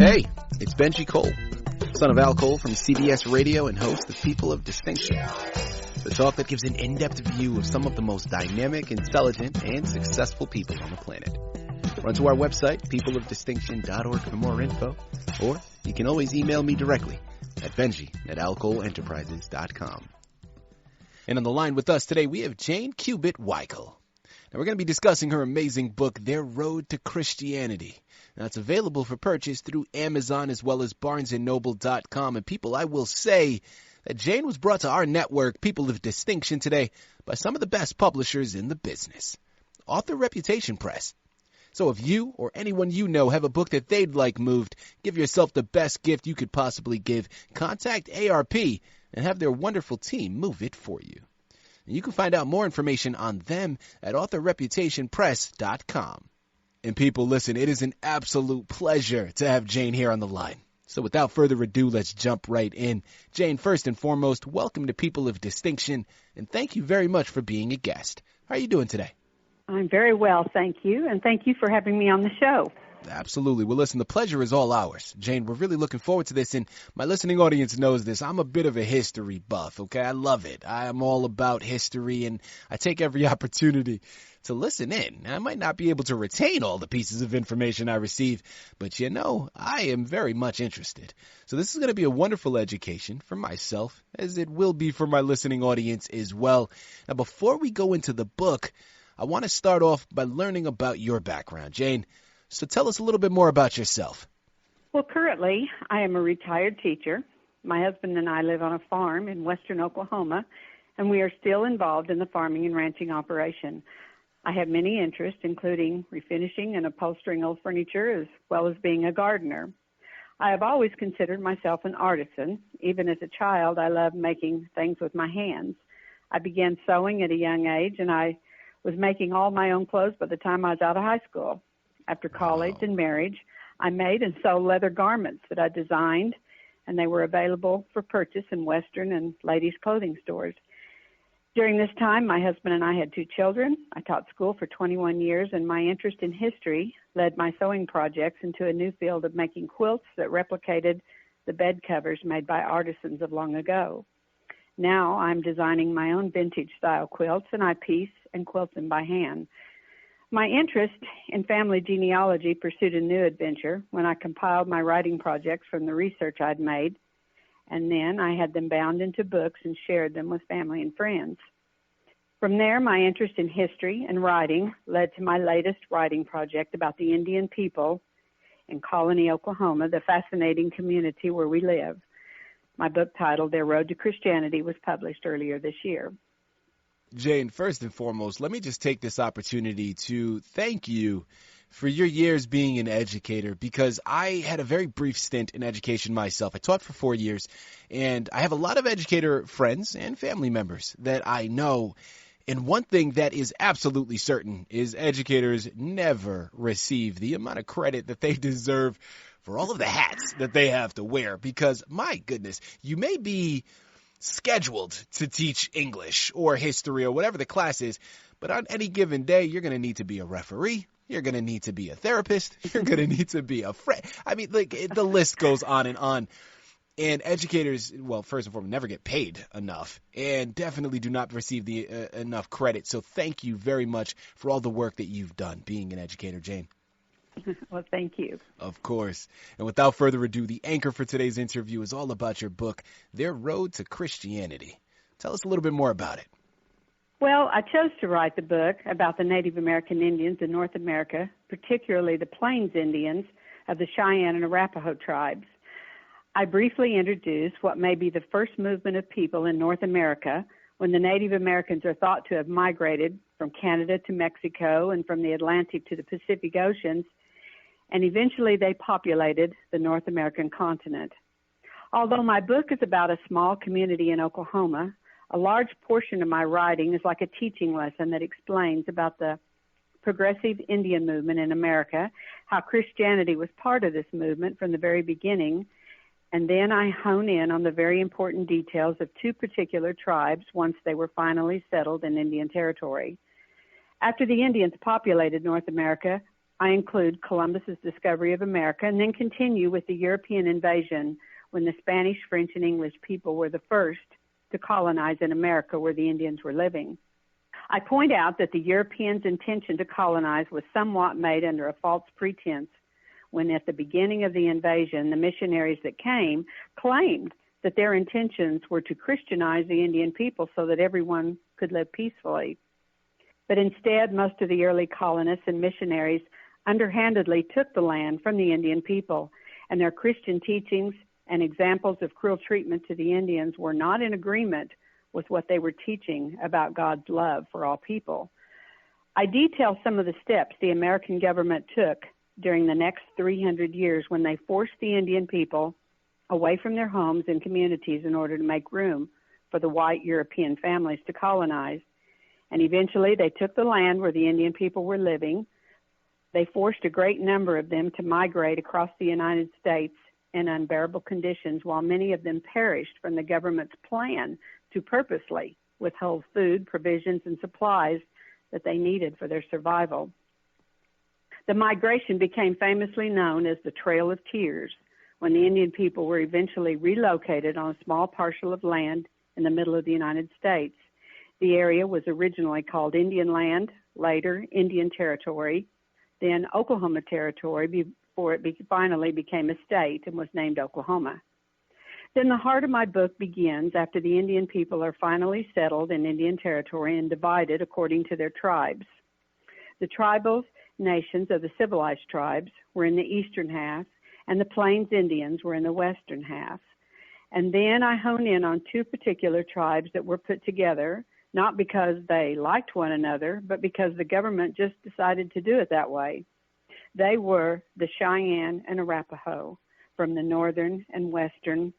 Hey, it's Benji Cole, son of Al Cole from CBS Radio and host of People of Distinction, the talk that gives an in-depth view of some of the most dynamic, intelligent, and successful people on the planet. Run to our website, peopleofdistinction.org for more info, or you can always email me directly at benji@alcoleenterprises.com. And on the line with us today, we have Jane Kubat Weichel. Now, we're going to be discussing her amazing book, Their Road to Christianity. Now, it's available for purchase through Amazon as well as barnesandnoble.com. And people, I will say that Jane was brought to our network, People of Distinction, today by some of the best publishers in the business, Author Reputation Press. So if you or anyone you know have a book that they'd like moved, give yourself the best gift you could possibly give. Contact ARP and have their wonderful team move it for you. And you can find out more information on them at authorreputationpress.com. And people, listen, it is an absolute pleasure to have Jane here on the line. So without further ado, let's jump right in. Jane, first and foremost, welcome to People of Distinction, and thank you very much for being a guest. How are you doing today? I'm very well, thank you, and thank you for having me on the show. Absolutely. Well, listen, the pleasure is all ours. Jane, we're really looking forward to this, and my listening audience knows this. I'm a bit of a history buff, okay? I love it. I am all about history, and I take every opportunity to listen in. I might not be able to retain all the pieces of information I receive, but you know, I am very much interested. So this is going to be a wonderful education for myself, as it will be for my listening audience as well. Now, before we go into the book, I want to start off by learning about your background. Jane, so tell us a little bit more about yourself. Well, currently, I am a retired teacher. My husband and I live on a farm in western Oklahoma, and we are still involved in the farming and ranching operation. I have many interests, including refinishing and upholstering old furniture, as well as being a gardener. I have always considered myself an artisan. Even as a child, I loved making things with my hands. I began sewing at a young age, and I was making all my own clothes by the time I was out of high school. After college and marriage, I made and sold leather garments that I designed, and they were available for purchase in Western and ladies' clothing stores. During this time, my husband and I had 2 children. I taught school for 21 years, and my interest in history led my sewing projects into a new field of making quilts that replicated the bed covers made by artisans of long ago. Now I'm designing my own vintage-style quilts, and I piece and quilt them by hand. My interest in family genealogy pursued a new adventure when I compiled my writing projects from the research I'd made, and then I had them bound into books and shared them with family and friends. From there, my interest in history and writing led to my latest writing project about the Indian people in Colony, Oklahoma, the fascinating community where we live. My book titled Their Road to Christianity was published earlier this year. Jane, first and foremost, let me just take this opportunity to thank you for your years being an educator, because I had a very brief stint in education myself. I taught for 4 years, and I have a lot of educator friends and family members that I know. And one thing that is absolutely certain is educators never receive the amount of credit that they deserve for all of the hats that they have to wear, because, my goodness, you may be scheduled to teach English or history or whatever the class is, but on any given day, you're going to need to be a referee. You're going to need to be a therapist. You're going to need to be a friend. I mean, like, the list goes on and on. And educators, well, first and foremost, never get paid enough and definitely do not receive the enough credit. So thank you very much for all the work that you've done being an educator, Jane. Well, thank you. Of course. And without further ado, the anchor for today's interview is all about your book, Their Road to Christianity. Tell us a little bit more about it. Well, I chose to write the book about the Native American Indians in North America, particularly the Plains Indians of the Cheyenne and Arapaho tribes. I briefly introduce what may be the first movement of people in North America when the Native Americans are thought to have migrated from Canada to Mexico and from the Atlantic to the Pacific Oceans, and eventually they populated the North American continent. Although my book is about a small community in Oklahoma, a large portion of my writing is like a teaching lesson that explains about the progressive Indian movement in America, how Christianity was part of this movement from the very beginning, and then I hone in on the very important details of 2 particular tribes once they were finally settled in Indian territory. After the Indians populated North America, I include Columbus's discovery of America and then continue with the European invasion when the Spanish, French, and English people were the first to colonize in America where the Indians were living. I point out that the Europeans' intention to colonize was somewhat made under a false pretense when at the beginning of the invasion, the missionaries that came claimed that their intentions were to Christianize the Indian people so that everyone could live peacefully. But instead, most of the early colonists and missionaries underhandedly took the land from the Indian people, and their Christian teachings and examples of cruel treatment to the Indians were not in agreement with what they were teaching about God's love for all people. I detail some of the steps the American government took during the next 300 years when they forced the Indian people away from their homes and communities in order to make room for the white European families to colonize. And eventually they took the land where the Indian people were living. They forced a great number of them to migrate across the United States in unbearable conditions, while many of them perished from the government's plan to purposely withhold food, provisions, and supplies that they needed for their survival. The migration became famously known as the Trail of Tears when the Indian people were eventually relocated on a small parcel of land in the middle of the United States. The area was originally called Indian Land, later Indian Territory, then Oklahoma Territory before it finally became a state and was named Oklahoma. Then the heart of my book begins after the Indian people are finally settled in Indian Territory and divided according to their tribes. The tribal nations of the civilized tribes were in the eastern half, and the Plains Indians were in the western half. And then I hone in on two particular tribes that were put together, not because they liked one another, but because the government just decided to do it that way. They were the Cheyenne and Arapaho from the northern and western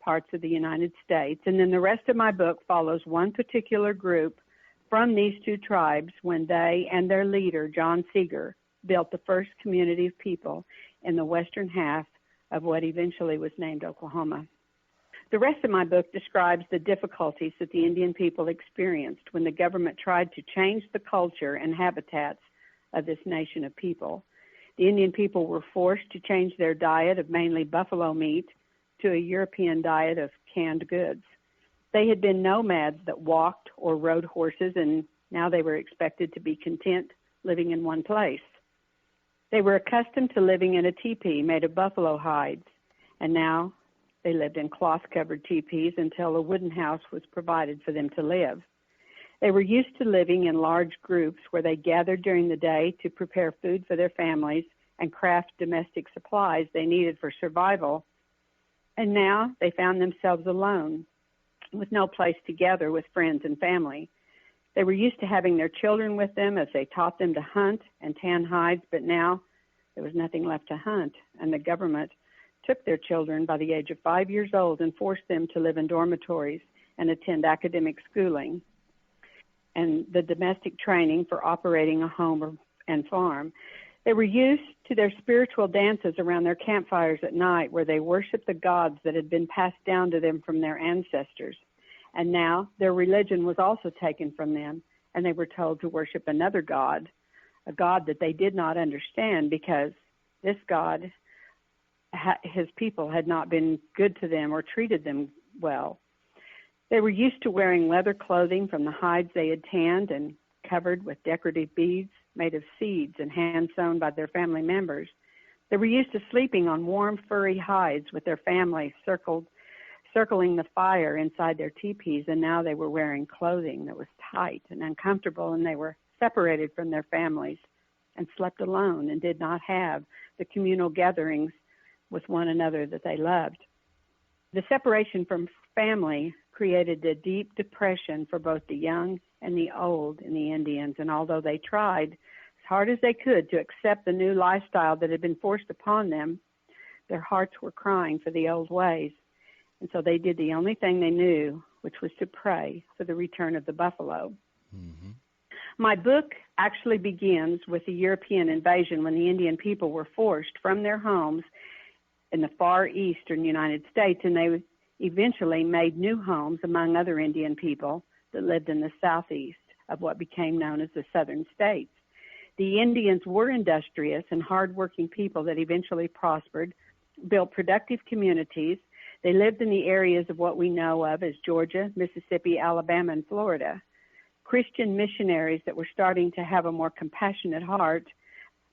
parts of the United States. And then the rest of my book follows one particular group from these two tribes when they and their leader, John Seeger, built the first community of people in the western half of what eventually was named Oklahoma. The rest of my book describes the difficulties that the Indian people experienced when the government tried to change the culture and habitats of this nation of people. The Indian people were forced to change their diet of mainly buffalo meat to a European diet of canned goods. They had been nomads that walked or rode horses, and now they were expected to be content living in one place. They were accustomed to living in a teepee made of buffalo hides, and now they lived in cloth-covered teepees until a wooden house was provided for them to live. They were used to living in large groups where they gathered during the day to prepare food for their families and craft domestic supplies they needed for survival. And now they found themselves alone, with no place to gather with friends and family. They were used to having their children with them as they taught them to hunt and tan hides, but now there was nothing left to hunt, and the government took their children by the age of 5 years old and forced them to live in dormitories and attend academic schooling and the domestic training for operating a home and farm. They were used to their spiritual dances around their campfires at night where they worshiped the gods that had been passed down to them from their ancestors. And now their religion was also taken from them, and they were told to worship another god, a god that they did not understand because this god, his people had not been good to them or treated them well. They were used to wearing leather clothing from the hides they had tanned and covered with decorative beads made of seeds and hand-sewn by their family members. They were used to sleeping on warm, furry hides with their families circling the fire inside their teepees, and now they were wearing clothing that was tight and uncomfortable, and they were separated from their families and slept alone and did not have the communal gatherings with one another that they loved. The separation from family created a deep depression for both the young and the old in the Indians, and although they tried as hard as they could to accept the new lifestyle that had been forced upon them, their hearts were crying for the old ways, and so they did the only thing they knew, which was to pray for the return of the buffalo. Mm-hmm. My book actually begins with the European invasion when the Indian people were forced from their homes in the far eastern United States, and they eventually made new homes among other Indian people that lived in the southeast of what became known as the southern states. The Indians were industrious and hardworking people that eventually prospered, built productive communities. They lived in the areas of what we know of as Georgia, Mississippi, Alabama, and Florida. Christian missionaries that were starting to have a more compassionate heart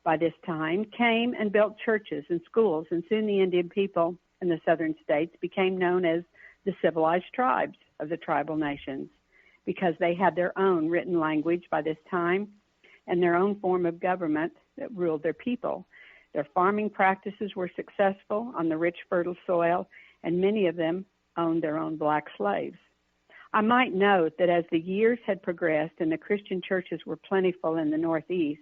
by this time came and built churches and schools, and soon the Indian people in the southern states became known as the civilized tribes of the tribal nations because they had their own written language by this time and their own form of government that ruled their people. Their farming practices were successful on the rich, fertile soil, and many of them owned their own black slaves. I might note that as the years had progressed and the Christian churches were plentiful in the Northeast,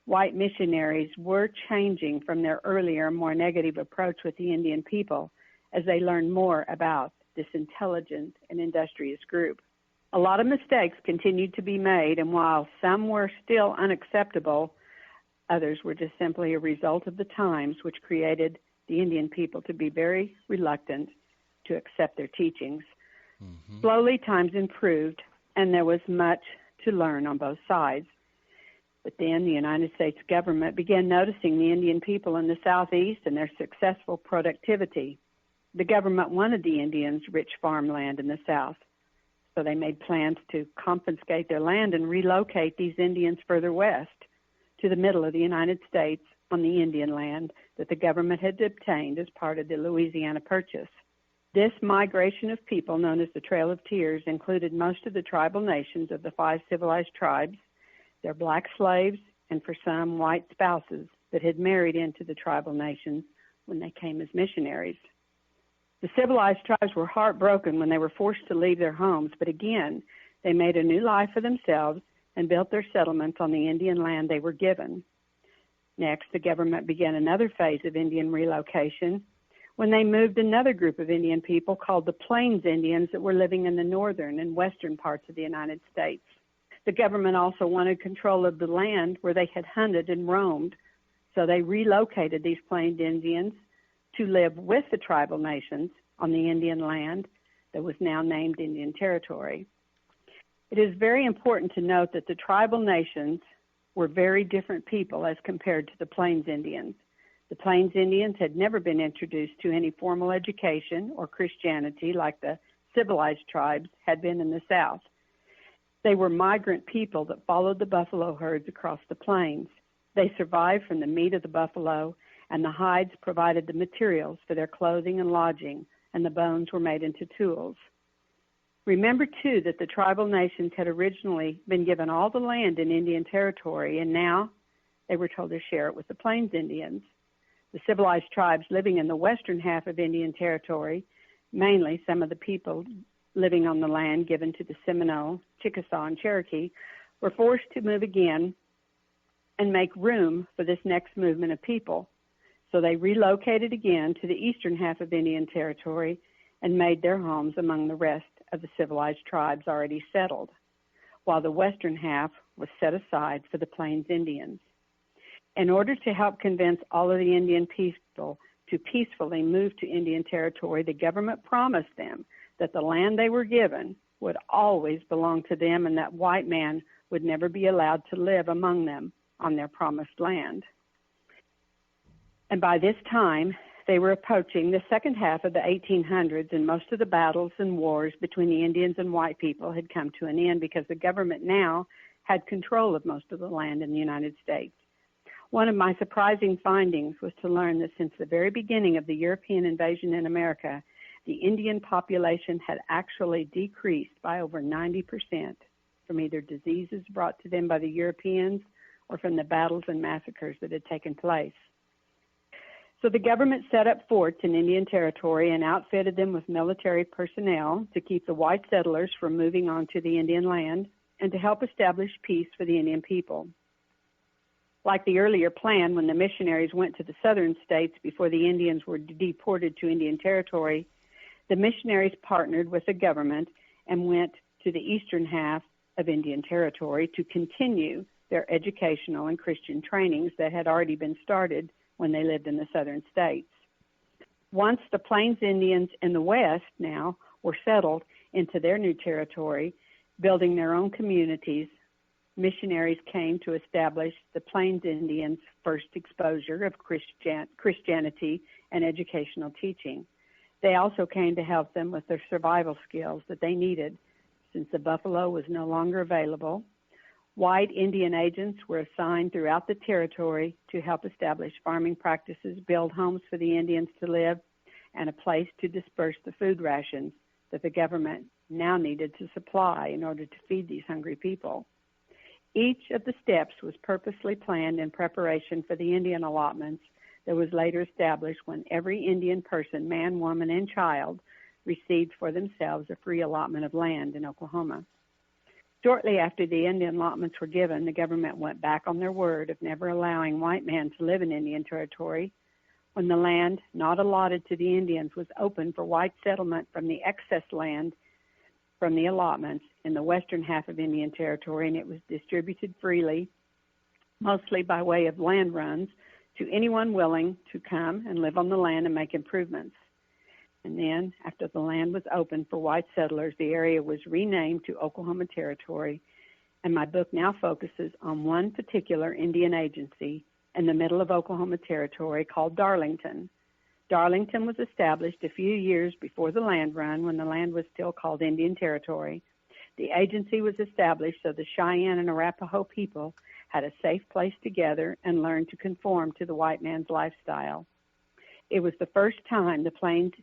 white missionaries were changing from their earlier, more negative approach with the Indian people as they learned more about this intelligent and industrious group. A lot of mistakes continued to be made, and while some were still unacceptable, others were just simply a result of the times, which created the Indian people to be very reluctant to accept their teachings. Mm-hmm. Slowly, times improved, and there was much to learn on both sides. But then the United States government began noticing the Indian people in the Southeast and their successful productivity. The government wanted the Indians' rich farmland in the South, so they made plans to confiscate their land and relocate these Indians further west to the middle of the United States on the Indian land that the government had obtained as part of the Louisiana Purchase. This migration of people, known as the Trail of Tears, included most of the tribal nations of the 5 civilized tribes, their black slaves, and for some, white spouses that had married into the tribal nations when they came as missionaries. The civilized tribes were heartbroken when they were forced to leave their homes, but again, they made a new life for themselves and built their settlements on the Indian land they were given. Next, the government began another phase of Indian relocation when they moved another group of Indian people called the Plains Indians that were living in the northern and western parts of the United States. The government also wanted control of the land where they had hunted and roamed, so they relocated these Plains Indians to live with the tribal nations on the Indian land that was now named Indian Territory. It is very important to note that the tribal nations were very different people as compared to the Plains Indians. The Plains Indians had never been introduced to any formal education or Christianity like the civilized tribes had been in the South. They were migrant people that followed the buffalo herds across the plains. They survived from the meat of the buffalo, and the hides provided the materials for their clothing and lodging, and the bones were made into tools. Remember, too, that the tribal nations had originally been given all the land in Indian Territory, and now they were told to share it with the Plains Indians. The civilized tribes living in the western half of Indian Territory, mainly some of the people living on the land given to the Seminole, Chickasaw, and Cherokee, were forced to move again and make room for this next movement of people. So they relocated again to the eastern half of Indian Territory and made their homes among the rest of the civilized tribes already settled, while the western half was set aside for the Plains Indians. In order to help convince all of the Indian people to peacefully move to Indian Territory, the government promised them that the land they were given would always belong to them and that white man would never be allowed to live among them on their promised land. And by this time, they were approaching the second half of the 1800s, and most of the battles and wars between the Indians and white people had come to an end because the government now had control of most of the land in the United States. One of my surprising findings was to learn that since the very beginning of the European invasion in America, the Indian population had actually decreased by over 90% from either diseases brought to them by the Europeans or from the battles and massacres that had taken place. So the government set up forts in Indian Territory and outfitted them with military personnel to keep the white settlers from moving on to the Indian land and to help establish peace for the Indian people. Like the earlier plan when the missionaries went to the southern states before the Indians were deported to Indian Territory, the missionaries partnered with the government and went to the eastern half of Indian Territory to continue their educational and Christian trainings that had already been started when they lived in the southern states. Once the Plains Indians in the west now were settled into their new territory, building their own communities, missionaries came to establish the Plains Indians' first exposure of Christianity and educational teaching. They also came to help them with their survival skills that they needed since the buffalo was no longer available. White Indian agents were assigned throughout the territory to help establish farming practices, build homes for the Indians to live, and a place to disperse the food rations that the government now needed to supply in order to feed these hungry people. Each of the steps was purposely planned in preparation for the Indian allotments that was later established when every Indian person, man, woman, and child, received for themselves a free allotment of land in Oklahoma. Shortly after the Indian allotments were given, the government went back on their word of never allowing white men to live in Indian territory. When the land not allotted to the Indians was opened for white settlement from the excess land from the allotments in the western half of Indian Territory, and it was distributed freely, mostly by way of land runs, to anyone willing to come and live on the land and make improvements. And then, after the land was opened for white settlers, the area was renamed to Oklahoma Territory, and my book now focuses on one particular Indian agency in the middle of Oklahoma Territory called Darlington. Darlington was established a few years before the land run when the land was still called Indian Territory. The agency was established so the Cheyenne and Arapaho people had a safe place to gather and learn to conform to the white man's lifestyle. It was the first time the Plains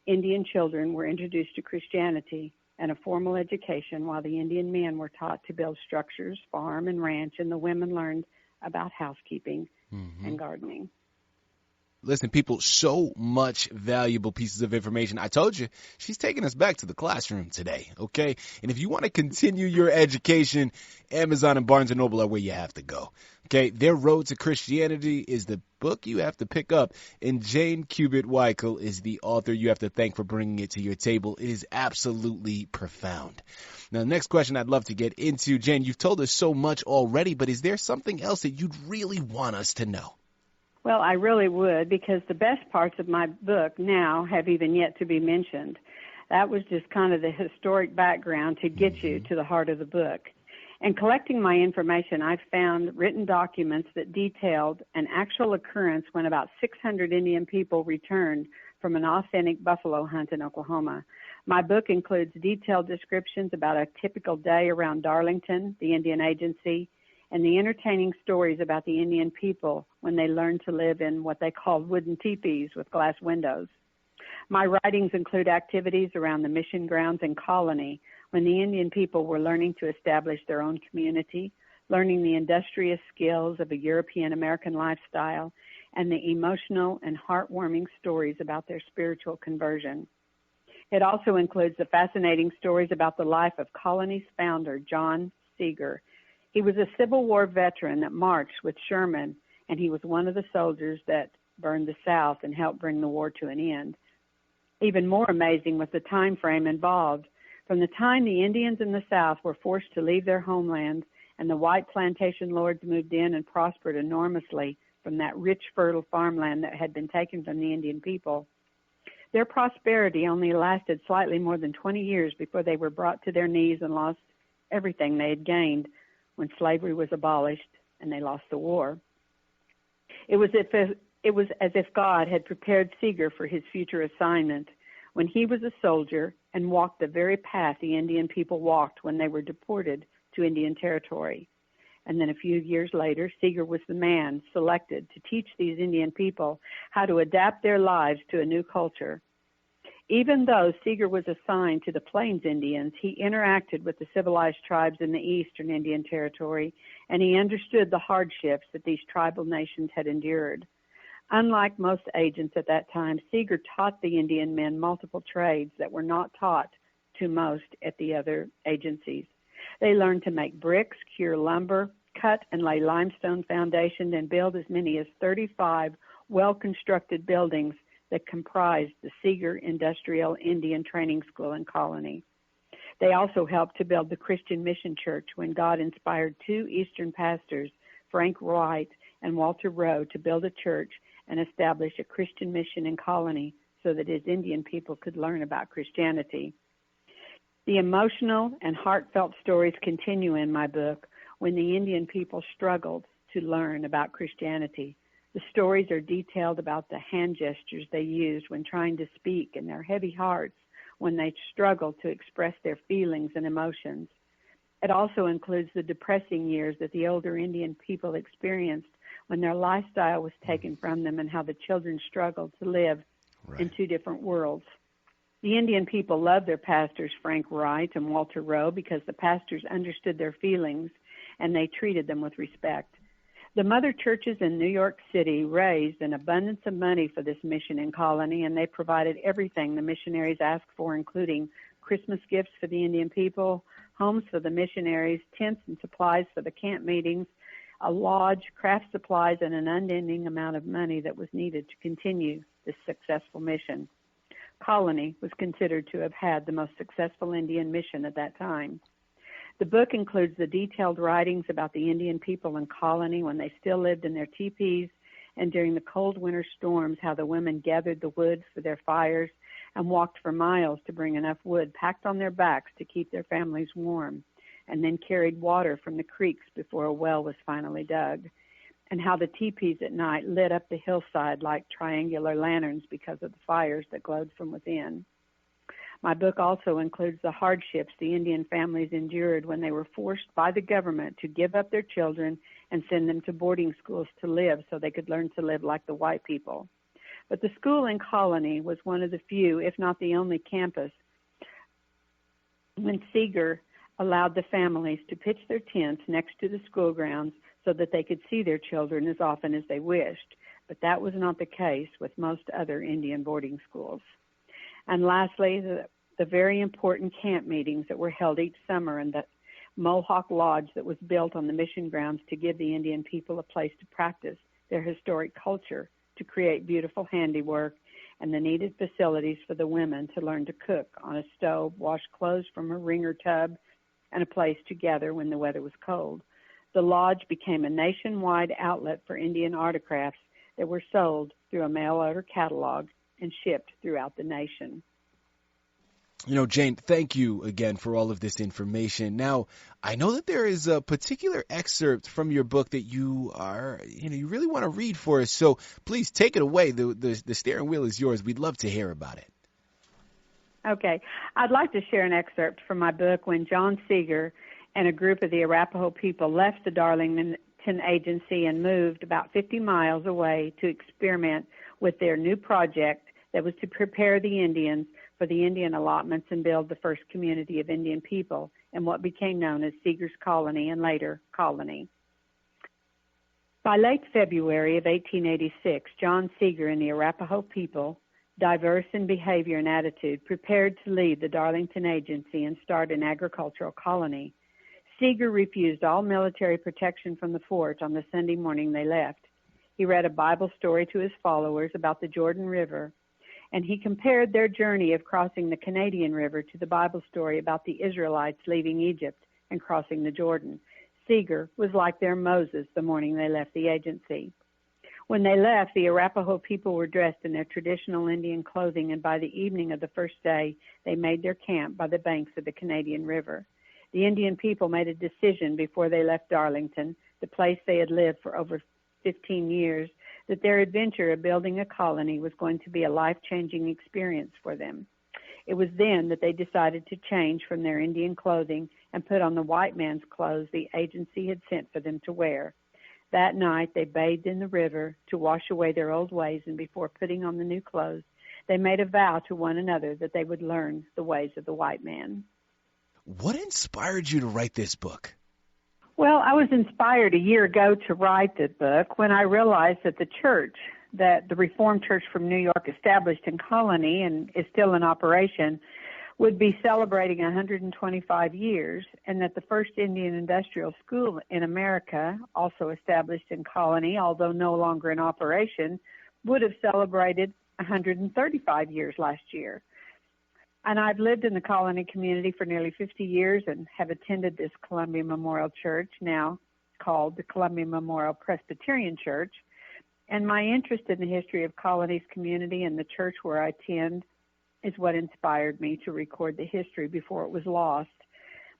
Indian children were introduced to Christianity and a formal education, while the Indian men were taught to build structures, farm, and ranch, and the women learned about housekeeping and gardening. Listen, people, so much valuable pieces of information. I told you, she's taking us back to the classroom today, okay? And if you want to continue your education, Amazon and Barnes & Noble are where you have to go, okay? Their Road to Christianity is the book you have to pick up, and Jane Kubat Weichel is the author you have to thank for bringing it to your table. It is absolutely profound. Now, the next question I'd love to get into, Jane, you've told us so much already, but is there something else that you'd really want us to know? Well, I really would, because the best parts of my book now have even yet to be mentioned. That was just kind of the historic background to get you to the heart of the book. In collecting my information, I found written documents that detailed an actual occurrence when about 600 Indian people returned from an authentic buffalo hunt in Oklahoma. My book includes detailed descriptions about a typical day around Darlington, the Indian agency, and the entertaining stories about the Indian people when they learned to live in what they called wooden teepees with glass windows. My writings include activities around the mission grounds and colony when the Indian people were learning to establish their own community, learning the industrious skills of a European-American lifestyle, and the emotional and heartwarming stories about their spiritual conversion. It also includes the fascinating stories about the life of colony's founder, John Seeger. He was a Civil War veteran that marched with Sherman, and he was one of the soldiers that burned the South and helped bring the war to an end. Even more amazing was the time frame involved. From the time the Indians in the South were forced to leave their homelands and the white plantation lords moved in and prospered enormously from that rich, fertile farmland that had been taken from the Indian people, their prosperity only lasted slightly more than 20 years before they were brought to their knees and lost everything they had gained when slavery was abolished and they lost the war. It was as if God had prepared Seeger for his future assignment when he was a soldier and walked the very path the Indian people walked when they were deported to Indian Territory. And then a few years later, Seeger was the man selected to teach these Indian people how to adapt their lives to a new culture. Even though Seeger was assigned to the Plains Indians, he interacted with the civilized tribes in the eastern Indian Territory, and he understood the hardships that these tribal nations had endured. Unlike most agents at that time, Seeger taught the Indian men multiple trades that were not taught to most at the other agencies. They learned to make bricks, cure lumber, cut and lay limestone foundations, and build as many as 35 well-constructed buildings that comprised the Seeger Industrial Indian Training School and Colony. They also helped to build the Christian Mission Church when God inspired two Eastern pastors, Frank Wright and Walter Rowe, to build a church and establish a Christian mission and colony so that his Indian people could learn about Christianity. The emotional and heartfelt stories continue in my book. when the Indian people struggled to learn about Christianity. The stories are detailed about the hand gestures they used when trying to speak and their heavy hearts when they struggled to express their feelings and emotions. It also includes the depressing years that the older Indian people experienced when their lifestyle was taken from them and how the children struggled to live in two different worlds. The Indian people loved their pastors, Frank Wright and Walter Rowe, because the pastors understood their feelings and they treated them with respect. The mother churches in New York City raised an abundance of money for this mission and colony, and they provided everything the missionaries asked for, including Christmas gifts for the Indian people, homes for the missionaries, tents and supplies for the camp meetings, a lodge, craft supplies, and an unending amount of money that was needed to continue this successful mission. Colony was considered to have had the most successful Indian mission at that time. The book includes the detailed writings about the Indian people in Colony when they still lived in their teepees, and during the cold winter storms, how the women gathered the wood for their fires and walked for miles to bring enough wood packed on their backs to keep their families warm, and then carried water from the creeks before a well was finally dug, and how the teepees at night lit up the hillside like triangular lanterns because of the fires that glowed from within. My book also includes the hardships the Indian families endured when they were forced by the government to give up their children and send them to boarding schools to live so they could learn to live like the white people. But the school in Colony was one of the few, if not the only campus, when Seeger allowed the families to pitch their tents next to the school grounds so that they could see their children as often as they wished. But that was not the case with most other Indian boarding schools. And lastly, the very important camp meetings that were held each summer in the Mohawk Lodge that was built on the mission grounds to give the Indian people a place to practice their historic culture, to create beautiful handiwork, and the needed facilities for the women to learn to cook on a stove, wash clothes from a wringer tub, and a place to gather when the weather was cold. The lodge became a nationwide outlet for Indian artifacts that were sold through a mail-order catalog and shipped throughout the nation. You know, Jane, thank you again for all of this information. Now, I know that there is a particular excerpt from your book that you really want to read for us. So please take it away. The steering wheel is yours. We'd love to hear about it. Okay. I'd like to share an excerpt from my book when John Seeger and a group of the Arapaho people left the Darlington Agency and moved about 50 miles away to experiment with their new project that was to prepare the Indians for the Indian allotments and build the first community of Indian people in what became known as Seeger's Colony and later Colony. By late February of 1886, John Seeger and the Arapaho people, diverse in behavior and attitude, prepared to leave the Darlington Agency and start an agricultural colony. Seeger refused all military protection from the fort on the Sunday morning they left. He read a Bible story to his followers about the Jordan River, and he compared their journey of crossing the Canadian River to the Bible story about the Israelites leaving Egypt and crossing the Jordan. Seeger was like their Moses the morning they left the agency. When they left, the Arapaho people were dressed in their traditional Indian clothing, and by the evening of the first day, they made their camp by the banks of the Canadian River. The Indian people made a decision before they left Darlington, the place they had lived for over 15 years, that their adventure of building a colony was going to be a life-changing experience for them. It was then that they decided to change from their Indian clothing and put on the white man's clothes the agency had sent for them to wear. That night, they bathed in the river to wash away their old ways, and before putting on the new clothes, they made a vow to one another that they would learn the ways of the white man. What inspired you to write this book? Well, I was inspired a year ago to write the book when I realized that the Reformed Church from New York, established in Colony and is still in operation, would be celebrating 125 years, and that the first Indian industrial school in America, also established in Colony, although no longer in operation, would have celebrated 135 years last year. And I've lived in the Colony community for nearly 50 years and have attended this Columbia Memorial Church, now called the Columbia Memorial Presbyterian Church. And my interest in the history of Colony's community and the church where I attend is what inspired me to record the history before it was lost.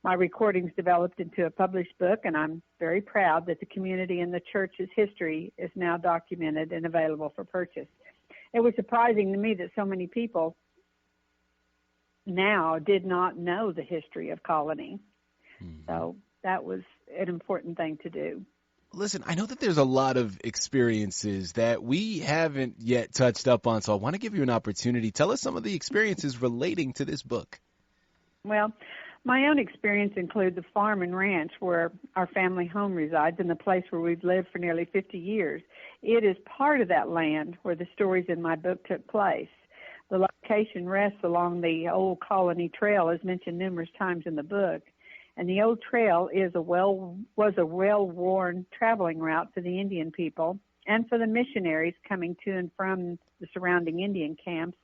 My recordings developed into a published book, and I'm very proud that the community and the church's history is now documented and available for purchase. It was surprising to me that so many people now did not know the history of Colony. So that was an important thing to do. Listen, I know that there's a lot of experiences that we haven't yet touched up on, so I want to give you an opportunity. Tell us some of the experiences relating to this book. Well, my own experience includes the farm and ranch where our family home resides and the place where we've lived for nearly 50 years. It is part of that land where the stories in my book took place. The location rests along the old Colony Trail, as mentioned numerous times in the book. And the old trail was a well-worn traveling route for the Indian people and for the missionaries coming to and from the surrounding Indian camps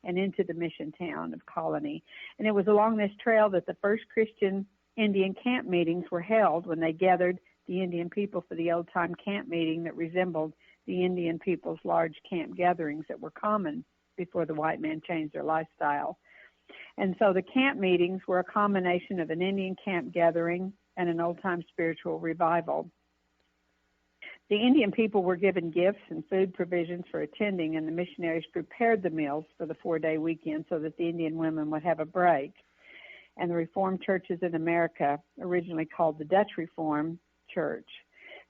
and into the mission town of Colony. And it was along this trail that the first Christian Indian camp meetings were held, when they gathered the Indian people for the old-time camp meeting that resembled the Indian people's large camp gatherings that were common before the white man changed their lifestyle. And so the camp meetings were a combination of an Indian camp gathering and an old-time spiritual revival. The Indian people were given gifts and food provisions for attending, and the missionaries prepared the meals for the 4-day weekend so that the Indian women would have a break. And the Reformed churches in America, originally called the Dutch Reformed Church.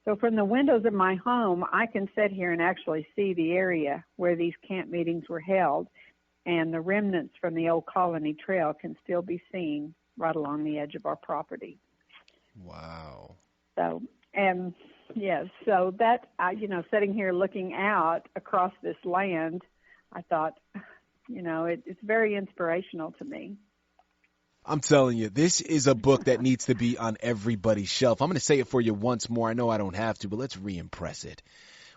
So from the windows of my home, I can sit here and actually see the area where these camp meetings were held, and the remnants from the old Colony Trail can still be seen right along the edge of our property. Wow. So, yes, so that, sitting here looking out across this land, I thought, it's very inspirational to me. I'm telling you, this is a book that needs to be on everybody's shelf. I'm going to say it for you once more. I know I don't have to, but let's re-impress it.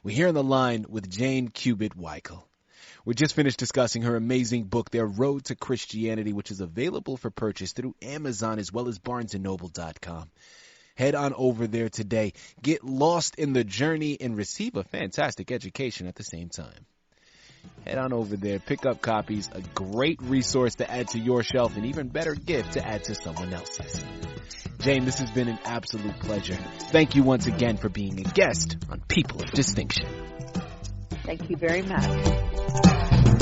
We're here on the line with Jane Kubat Weichel. We just finished discussing her amazing book, Their Road to Christianity, which is available for purchase through Amazon as well as BarnesandNoble.com. Head on over there today. Get lost in the journey and receive a fantastic education at the same time. Head on over there, pick up copies, a great resource to add to your shelf, an even better gift to add to someone else's. Jane, this has been an absolute pleasure. Thank you once again for being a guest on People of Distinction. Thank you very much.